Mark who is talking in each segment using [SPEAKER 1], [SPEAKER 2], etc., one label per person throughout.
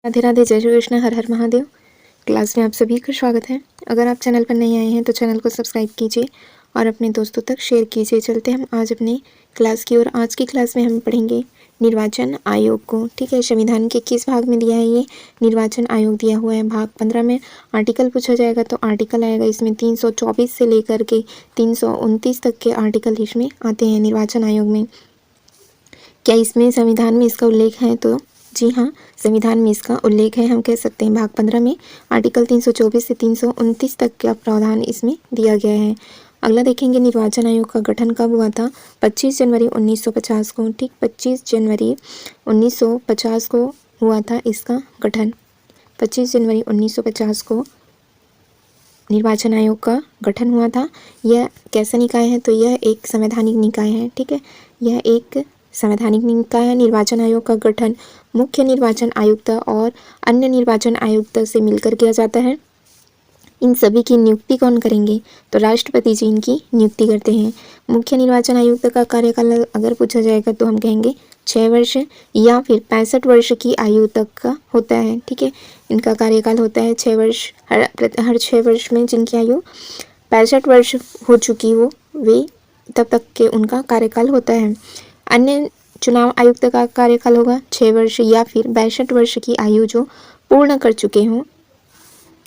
[SPEAKER 1] राधे राधे, जय श्री कृष्ण, हर हर महादेव। क्लास में आप सभी का स्वागत है। अगर आप चैनल पर नहीं आए हैं तो चैनल को सब्सक्राइब कीजिए और अपने दोस्तों तक शेयर कीजिए। चलते हम आज अपने क्लास की ओर। आज की क्लास में हम पढ़ेंगे निर्वाचन आयोग को। ठीक है, संविधान के किस भाग में दिया है ये निर्वाचन आयोग दिया हुआ है? भाग 15 में आर्टिकल पूछा जाएगा तो आर्टिकल आएगा इसमें 324 से लेकर के 329 तक के आर्टिकल इसमें आते हैं निर्वाचन आयोग में। क्या इसमें संविधान में इसका उल्लेख है? तो जी हाँ, संविधान में इसका उल्लेख है। हम कह सकते हैं भाग 15 में आर्टिकल 324 से 329 तक का प्रावधान इसमें दिया गया है। अगला देखेंगे, निर्वाचन आयोग का गठन कब हुआ था? 25 जनवरी 1950 को। ठीक, 25 जनवरी 1950 को हुआ था इसका गठन। 25 जनवरी 1950 को निर्वाचन आयोग का गठन हुआ था। यह कैसा निकाय है? तो यह एक संवैधानिक निकाय है। ठीक है, यह एक संवैधानिक निकाय निर्वाचन आयोग का गठन मुख्य निर्वाचन आयुक्त और अन्य निर्वाचन आयुक्त से मिलकर किया जाता है। इन सभी की नियुक्ति कौन करेंगे? तो राष्ट्रपति जी इनकी नियुक्ति करते हैं। मुख्य निर्वाचन आयुक्त का कार्यकाल अगर पूछा जाएगा तो हम कहेंगे 6 वर्ष या फिर 65 वर्ष की आयु तक का होता है। ठीक है, इनका कार्यकाल होता है 6 वर्ष। हर 6 वर्ष में जिनकी आयु 65 वर्ष हो चुकी हो वे तब तक के उनका कार्यकाल होता है। अन्य चुनाव आयुक्त का कार्यकाल होगा 6 वर्ष या फिर 62 वर्ष की आयु जो पूर्ण कर चुके हों।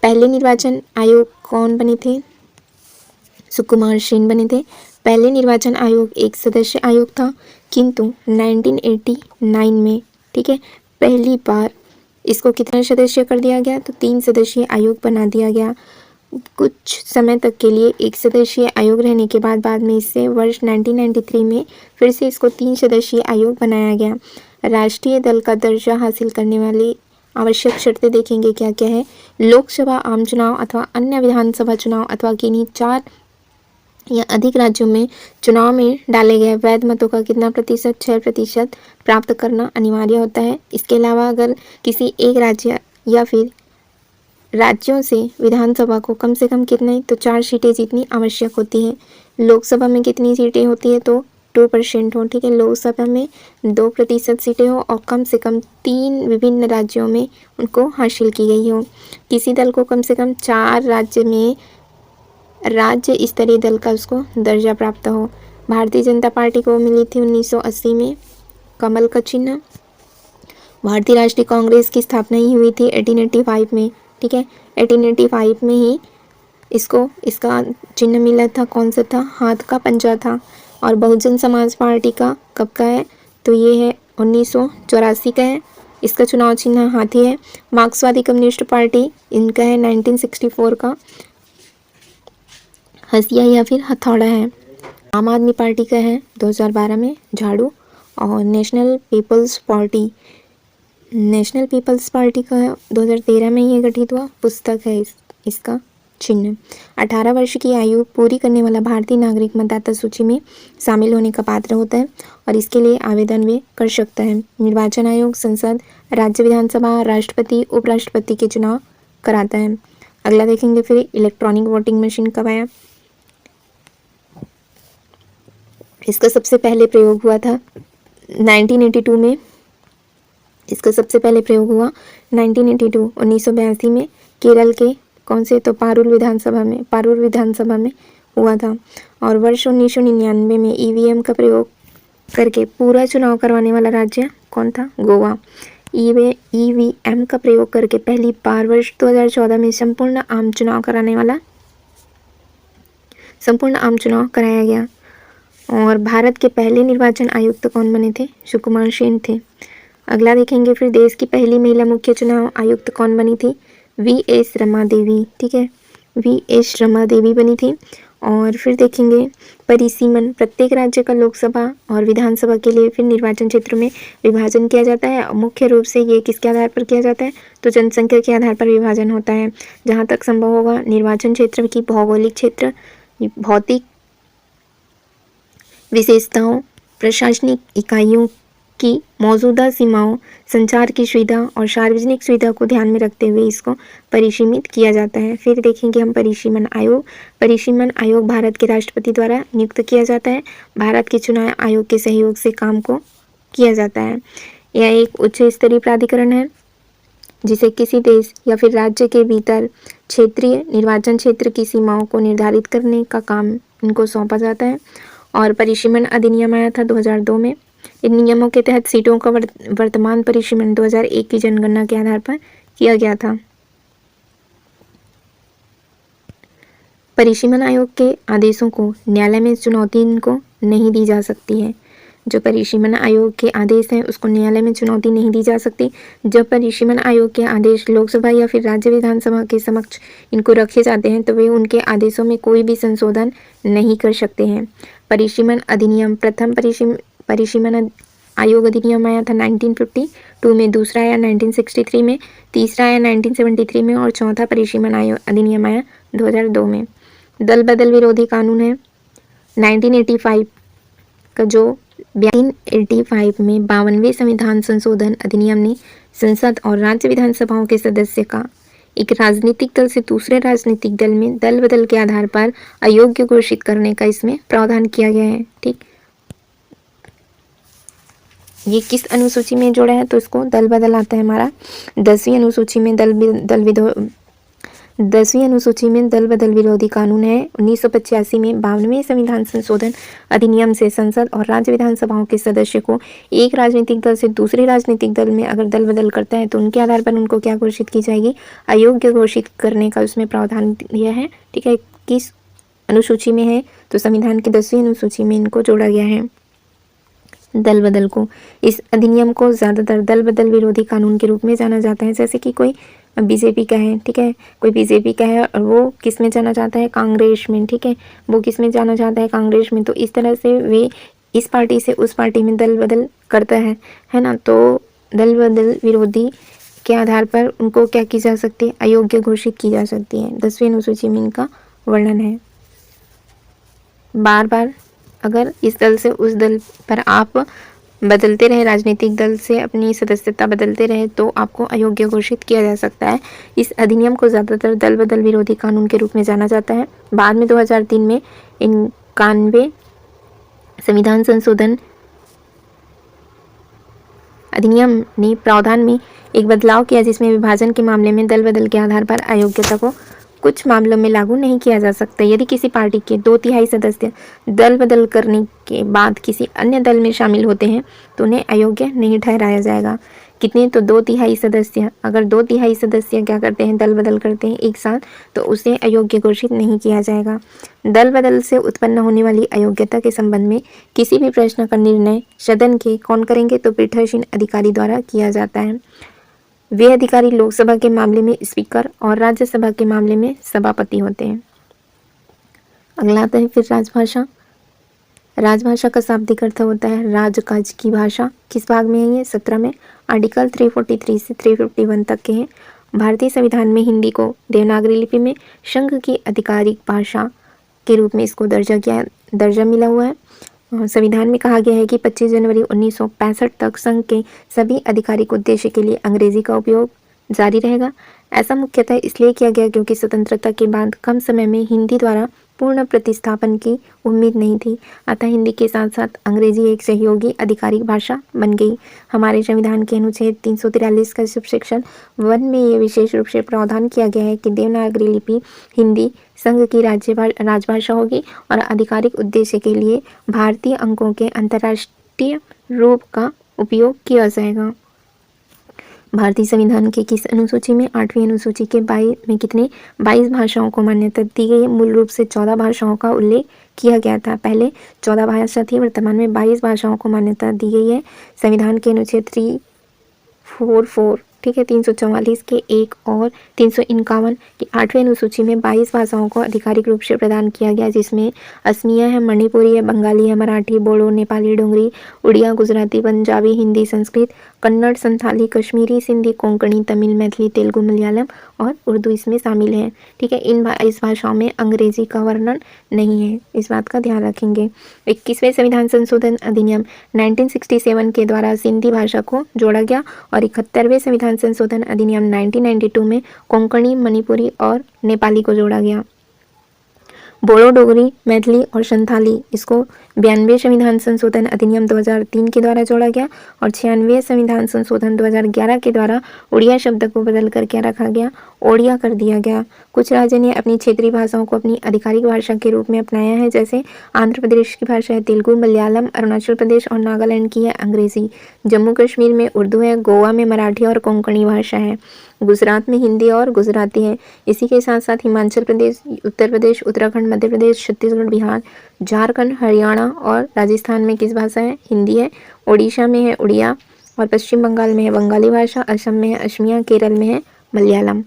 [SPEAKER 1] पहले निर्वाचन आयोग कौन बने थे? सुकुमार सेन बने थे। पहले निर्वाचन आयोग एक सदस्य आयोग था, किंतु 1989 में, ठीक है, पहली बार इसको कितने सदस्य कर दिया गया? तो 3 सदस्यीय आयोग बना दिया गया। कुछ समय तक के लिए एक सदस्यीय आयोग रहने के बाद में इससे वर्ष 1993 में फिर से इसको 3 सदस्यीय आयोग बनाया गया। राष्ट्रीय दल का दर्जा हासिल करने वाली आवश्यक शर्तें देखेंगे क्या क्या है। लोकसभा, आम चुनाव अथवा अन्य विधानसभा चुनाव अथवा किन्हीं 4 या अधिक राज्यों में चुनाव में डाले गए वैध मतों का कितना प्रतिशत? 6% प्राप्त करना अनिवार्य होता है। इसके अलावा अगर किसी एक राज्य या फिर राज्यों से विधानसभा को कम से कम कितने? तो 4 सीटें जीतनी आवश्यक होती है। लोकसभा में कितनी सीटें होती है? तो 2% हो। ठीक है, लोकसभा में 2% सीटें हो और कम से कम 3 विभिन्न राज्यों में उनको हासिल की गई हो। किसी दल को कम से कम 4 राज्य में राज्य स्तरीय दल का उसको दर्जा प्राप्त हो। भारतीय जनता पार्टी को मिली थी 1980 में कमल का चिन्ह। भारतीय राष्ट्रीय कांग्रेस की स्थापना ही हुई थी 1885 में। ठीक है, 1885 में ही इसको इसका चिन्ह मिला था। कौन सा था? हाथ का पंजा था। और बहुजन समाज पार्टी का कब का है? तो ये है 1984 का है। इसका चुनाव चिन्ह हाथी है। मार्क्सवादी कम्युनिस्ट पार्टी इनका है 1964 का, हंसिया या फिर हथौड़ा है। आम आदमी पार्टी का है 2012 में झाड़ू। और नेशनल पीपल्स पार्टी का 2013 में ये गठित हुआ। पुस्तक है इसका चिन्ह। 18 वर्ष की आयु पूरी करने वाला भारतीय नागरिक मतदाता सूची में शामिल होने का पात्र होता है और इसके लिए आवेदन वे कर सकता है। निर्वाचन आयोग संसद, राज्य विधानसभा, राष्ट्रपति, उपराष्ट्रपति के चुनाव कराता है। अगला देखेंगे फिर इलेक्ट्रॉनिक वोटिंग मशीन कब आया? इसका सबसे पहले प्रयोग हुआ था 1982 में। इसका सबसे पहले प्रयोग हुआ 1982 में केरल के कौन से? तो पारूर विधानसभा में हुआ था। और वर्ष 1999 में ईवीएम का प्रयोग करके पूरा चुनाव करवाने वाला राज्य कौन था? गोवा। ईवीएम का प्रयोग करके पहली बार वर्ष 2014 में संपूर्ण आम चुनाव कराया गया। और भारत के पहले निर्वाचन आयुक्त कौन बने थे? सुकुमार सेन थे। अगला देखेंगे फिर देश की पहली महिला मुख्य चुनाव आयुक्त कौन बनी थी? वी.एस. रमा देवी। ठीक है, वी.एस. रमा देवी बनी थी। और फिर देखेंगे परिसीमन, प्रत्येक राज्य का लोकसभा और विधानसभा के लिए फिर निर्वाचन क्षेत्र में विभाजन किया जाता है। मुख्य रूप से ये किसके आधार पर किया जाता है? तो जनसंख्या के आधार पर विभाजन होता है। जहाँ तक संभव होगा निर्वाचन क्षेत्र की भौगोलिक क्षेत्र, भौतिक विशेषताओं, प्रशासनिक इकाइयों की मौजूदा सीमाओं, संचार की सुविधा और सार्वजनिक सुविधा को ध्यान में रखते हुए इसको परिसीमित किया जाता है। फिर देखेंगे हम परिसीमन आयोग भारत के राष्ट्रपति द्वारा नियुक्त किया जाता है। भारत के चुनाव आयोग के सहयोग से काम को किया जाता है। यह एक उच्च स्तरीय प्राधिकरण है जिसे किसी देश या फिर राज्य के भीतर क्षेत्रीय निर्वाचन क्षेत्र की सीमाओं को निर्धारित करने का काम इनको सौंपा जाता है। और परिसीमन अधिनियम आया था 2002 में। इन नियमों के तहत सीटों का वर्तमान परिसीमन 2001 की जनगणना के आधार पर किया गया था। परिसीमन आयोग के आदेशों को न्यायालय में चुनौती इनको नहीं दी जा सकती है। जो परिसीमन आयोग के आदेश हैं उसको न्यायालय में चुनौती नहीं दी जा सकती। जब परिसीमन आयोग के आदेश लोकसभा या फिर राज्य विधानसभा के समक्ष इनको रखे जाते हैं तो वे उनके आदेशों में कोई भी संशोधन नहीं कर सकते हैं। परिसीमन अधिनियम प्रथम परिसीमन आयोग अधिनियम आया था 1952 में, दूसरा आया 1963 में, तीसरा आया 1973 में और चौथा परिसीमन आयोग अधिनियम आया 2002 में। दल बदल विरोधी कानून है 1985 का, जो 1985 में 52वें संविधान संशोधन अधिनियम ने संसद और राज्य विधानसभाओं के सदस्य का एक राजनीतिक दल से दूसरे राजनीतिक दल में दल बदल के आधार पर अयोग्य घोषित करने का इसमें प्रावधान किया गया है। ठीक, ये किस अनुसूची में जोड़ा है तो इसको दल बदल आता है हमारा 10वीं अनुसूची में। 10वीं अनुसूची में दल बदल विरोधी कानून है 1985 में 52वें संविधान संशोधन अधिनियम से संसद और राज्य विधानसभाओं के सदस्य को एक राजनीतिक दल से दूसरे राजनीतिक दल में अगर दल बदल करता है तो उनके आधार पर उनको क्या घोषित की जाएगी, अयोग्य घोषित करने का उसमें प्रावधान दिया है। ठीक है, किस अनुसूची में है तो संविधान की 10वीं अनुसूची में इनको जोड़ा गया है दल बदल को। इस अधिनियम को ज़्यादातर दल बदल विरोधी कानून के रूप में जाना जाता है। जैसे कि कोई बीजेपी का है, ठीक है, कोई बीजेपी का है और वो किस में जाना चाहता है, कांग्रेस में। ठीक है, वो किस में जाना चाहता है, कांग्रेस में। तो इस तरह से वे इस पार्टी से उस पार्टी में दल बदल करता है ना। तो दल बदल विरोधी के आधार पर उनको क्या की जा सकती है, अयोग्य घोषित की जा सकती है। 10वीं अनुसूची में इनका वर्णन है। बार बार अगर इस दल से उस दल पर आप बदलते रहे, राजनीतिक दल से अपनी सदस्यता बदलते रहे तो आपको अयोग्य घोषित किया जा सकता है। इस अधिनियम को ज़्यादातर दल बदल विरोधी कानून के रूप में जाना जाता है। बाद में 2003 में 91 संविधान संशोधन अधिनियम ने प्रावधान में एक बदलाव किया जिसमें विभाजन के मामले में दल बदल के आधार पर अयोग्यता को कुछ मामलों में लागू नहीं किया जा सकता। यदि किसी पार्टी के 2/3 सदस्य दल बदल करने के बाद किसी अन्य दल में शामिल होते हैं तो उन्हें अयोग्य नहीं ठहराया जाएगा। कितने, तो 2/3 सदस्य। अगर 2/3 सदस्य क्या करते हैं, दल बदल करते हैं एक साथ, तो उसे अयोग्य घोषित नहीं किया जाएगा। दल बदल से उत्पन्न होने वाली अयोग्यता के संबंध में किसी भी प्रश्न का निर्णय सदन के कौन करेंगे तो पीठासीन अधिकारी द्वारा किया जाता है। वे अधिकारी लोकसभा के मामले में स्पीकर और राज्यसभा के मामले में सभापति होते हैं। अगला आता है फिर राजभाषा। राजभाषा का शाब्दिक अर्थ होता है राजकाज की भाषा। किस भाग में है ये, 17 में। आर्टिकल 343 से 351 तक के हैं। भारतीय संविधान में हिंदी को देवनागरी लिपि में संघ की आधिकारिक भाषा के रूप में इसको दर्जा मिला हुआ है। संविधान में कहा गया है कि 25 जनवरी 1965 तक संघ के सभी आधिकारिक उद्देश्य के लिए अंग्रेजी का उपयोग जारी रहेगा। ऐसा मुख्यतः इसलिए किया गया क्योंकि स्वतंत्रता के बाद कम समय में हिंदी द्वारा पूर्ण प्रतिस्थापन की उम्मीद नहीं थी, अतः हिंदी के साथ साथ अंग्रेजी एक सहयोगी आधिकारिक भाषा बन गई। हमारे संविधान के अनुच्छेद 343 का सबसेक्शन 1 में ये विशेष रूप से प्रावधान किया गया है कि देवनागरी लिपि हिंदी संघ की राजभाषा होगी और आधिकारिक उद्देश्य के लिए भारतीय अंकों के अंतर्राष्ट्रीय रूप का उपयोग किया जाएगा। भारतीय संविधान के किस अनुसूची में, 8वीं अनुसूची के 22 में कितने 22 भाषाओं को मान्यता दी गई है। मूल रूप से 14 भाषाओं का उल्लेख किया गया था। पहले 14 भाषा थी, वर्तमान में 22 भाषाओं को मान्यता दी गई है। संविधान के अनुच्छेद 344, ठीक है, 344 के 1 और 351 की 8वीं अनुसूची में 22 भाषाओं को आधिकारिक रूप से प्रदान किया गया, जिसमें असमिया है, मणिपुरी है, बंगाली है, मराठी, बोडो, नेपाली, डोगरी, उड़िया, गुजराती, पंजाबी, हिंदी, संस्कृत, कन्नड़, संथाली, कश्मीरी, सिंधी, कोंकणी, तमिल, मैथिली, तेलुगु, मलयालम और उर्दू इसमें शामिल है। ठीक है, इस भाषाओं में अंग्रेजी का वर्णन नहीं है, इस बात का ध्यान रखेंगे। 21वें संविधान संशोधन अधिनियम 1967 के द्वारा सिंधी भाषा को जोड़ा गया और 71वें संविधान संशोधन अधिनियम 1992 में कोंकणी, मणिपुरी और नेपाली को जोड़ा गया। बोडो, डोगरी, मैथिली और संथाली इसको 92 संविधान संशोधन अधिनियम 2003 के द्वारा जोड़ा गया और 96 संविधान संशोधन 2011 के द्वारा उड़िया शब्द को बदल कर क्या रखा गया, ओडिया कर दिया गया। कुछ राज्यों ने अपनी क्षेत्रीय भाषाओं को अपनी आधिकारिक भाषा के रूप में अपनाया है, जैसे आंध्र प्रदेश की भाषा है तेलुगु, मलयालम, अरुणाचल प्रदेश और नागालैंड की है अंग्रेजी, जम्मू कश्मीर में उर्दू है, गोवा में मराठी और कोंकणी भाषा है, गुजरात में हिंदी और गुजराती है। इसी के साथ साथ हिमाचल प्रदेश, उत्तर प्रदेश, उत्तराखंड, मध्य प्रदेश, छत्तीसगढ़, बिहार, झारखंड, हरियाणा और राजस्थान में किस भाषा है, हिंदी है। ओडिशा में है उड़िया और पश्चिम बंगाल में है बंगाली भाषा, असम में है असमिया, केरल में है मलयालम।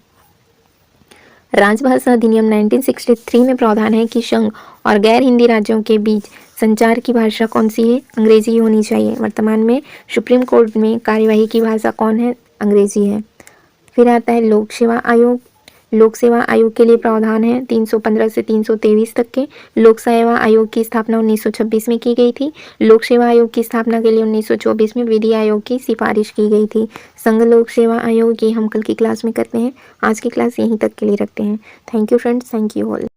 [SPEAKER 1] राजभाषा अधिनियम 1963 में प्रावधान है कि संघ और गैर हिंदी राज्यों के बीच संचार की भाषा कौन सी है, अंग्रेजी होनी चाहिए। वर्तमान में सुप्रीम कोर्ट में कार्यवाही की भाषा कौन है, अंग्रेजी है। फिर आता है लोक सेवा आयोग। लोक सेवा आयोग के लिए प्रावधान है 315 से 323 तक के। लोक सेवा आयोग की स्थापना 1926 में की गई थी। लोक सेवा आयोग की स्थापना के लिए 1924 में विधि आयोग की सिफारिश की गई थी। संघ लोक सेवा आयोग ये हम कल की क्लास में करते हैं। आज की क्लास यहीं तक के लिए रखते हैं। Thank you friends, thank you all.